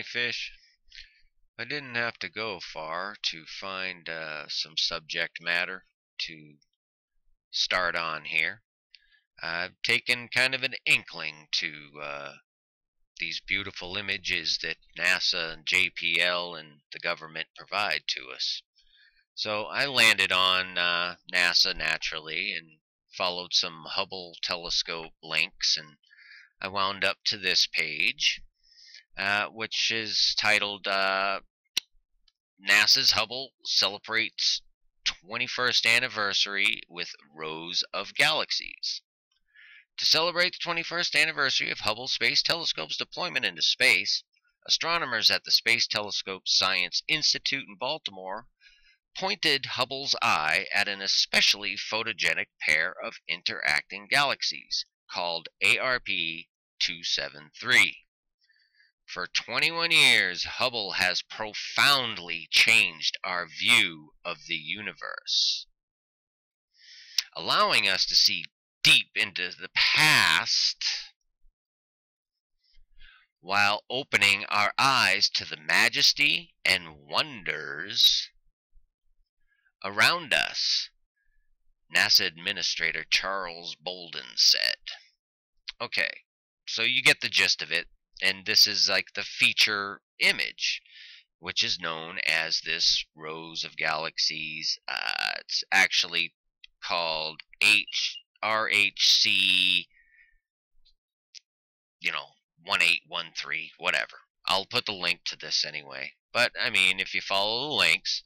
funny fish. I didn't have to go far to find some subject matter to start on here. I've taken kind of an inkling to these beautiful images that NASA and JPL and the government provide to us. So I landed on NASA naturally and followed some Hubble telescope links, and I wound up to this page, which is titled NASA's Hubble Celebrates 21st Anniversary with Rows of Galaxies. To celebrate the 21st anniversary of Hubble Space Telescope's deployment into space, astronomers at the Space Telescope Science Institute in Baltimore pointed Hubble's eye at an especially photogenic pair of interacting galaxies called ARP 273. For 21 years, Hubble has profoundly changed our view of the universe, allowing us to see deep into the past while opening our eyes to the majesty and wonders around us, NASA Administrator Charles Bolden said. Okay, so you get the gist of it, and this is like the feature image, which is known as this rows of galaxies. It's actually called RHC, 1813, whatever. I'll put the link to this anyway. But, I mean, if you follow the links,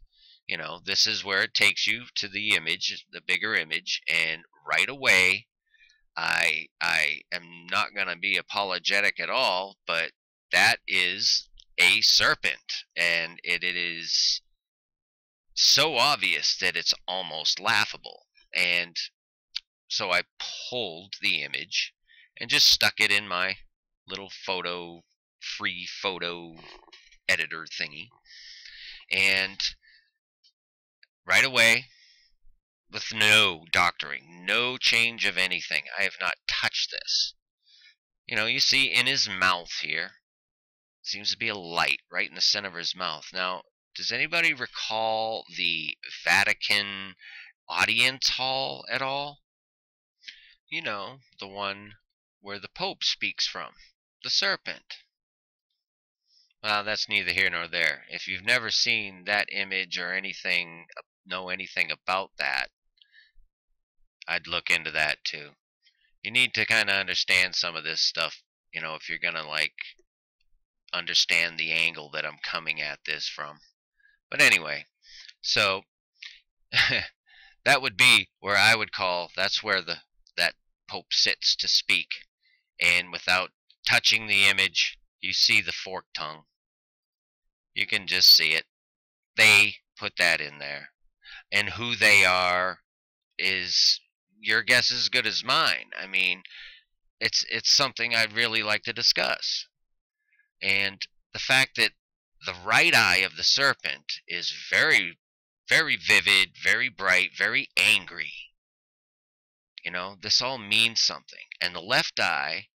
this is where it takes you to the image, the bigger image, and right away, I am not going to be apologetic at all, but that is a serpent, and it is so obvious that it's almost laughable. And so I pulled the image and just stuck it in my little free photo editor thingy, and right away, with no doctoring, no change of anything, I have not touched this. You see in his mouth here, seems to be a light right in the center of his mouth. Now, does anybody recall the Vatican audience hall at all? The one where the Pope speaks from, the serpent. Well, that's neither here nor there. If you've never seen that image or know anything about that, I'd look into that too. You need to kind of understand some of this stuff, if you're going to understand the angle that I'm coming at this from. But anyway, so that would be where I would call, that's where that Pope sits to speak. And without touching the image, you see the forked tongue. You can just see it. They put that in there. And who they are is your guess is as good as mine. I mean, it's something I'd really like to discuss. And the fact that the right eye of the serpent is very, very vivid, very bright, very angry. This all means something. And the left eye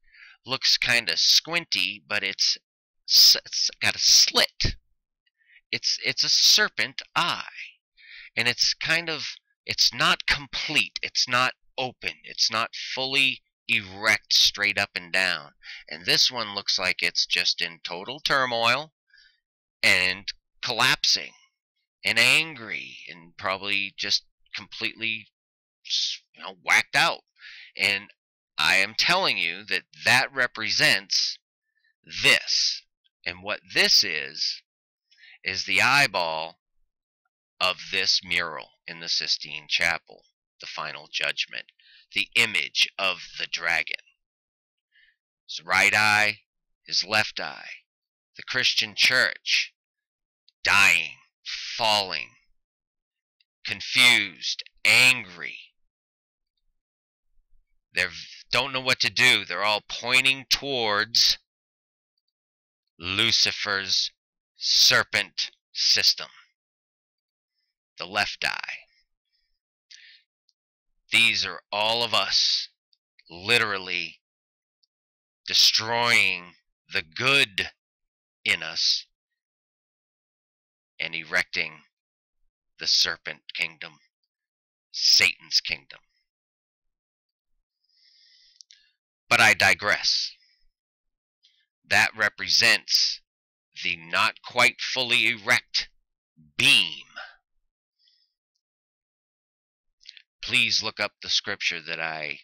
looks kind of squinty, but it's got a slit. It's a serpent eye. And it's not complete. It's not open. It's not fully erect straight up and down. And this one looks like it's just in total turmoil and collapsing and angry and probably just completely whacked out. And I am telling you that represents this. And what this is the eyeball of this mural in the Sistine Chapel, the Final Judgment, the image of the dragon. His right eye, his left eye, the Christian church, dying, falling, confused, angry. They don't know what to do. They're all pointing towards Lucifer's serpent system. The left eye. These are all of us literally destroying the good in us and erecting the serpent kingdom, Satan's kingdom. But I digress. That represents the not quite fully erect beam. Please look up the scripture that I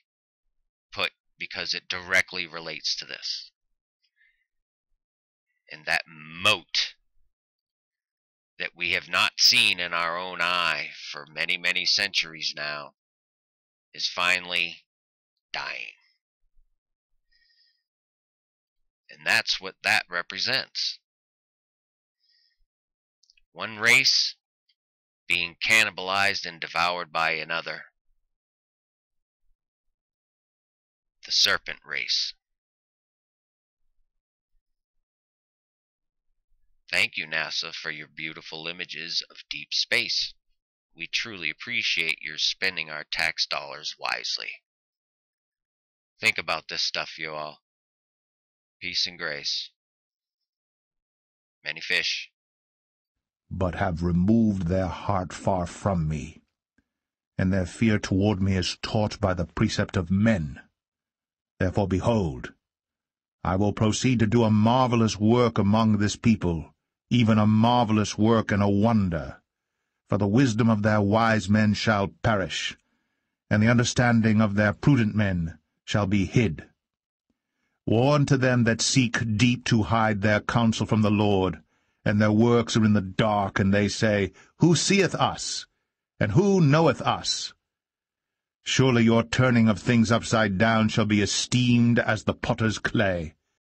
put because it directly relates to this. And that mote that we have not seen in our own eye for many, many centuries now is finally dying. And that's what that represents. One race being cannibalized and devoured by another. The serpent race. Thank you, NASA, for your beautiful images of deep space. We truly appreciate your spending our tax dollars wisely. Think about this stuff, you all. Peace and grace. Many fish. But have removed their heart far from me, and their fear toward me is taught by the precept of men. Therefore, behold, I will proceed to do a marvelous work among this people, even a marvelous work and a wonder. For the wisdom of their wise men shall perish, and the understanding of their prudent men shall be hid. Woe unto them that seek deep to hide their counsel from the Lord, and their works are in the dark, and they say, Who seeth us? And who knoweth us? Surely your turning of things upside down shall be esteemed as the potter's clay,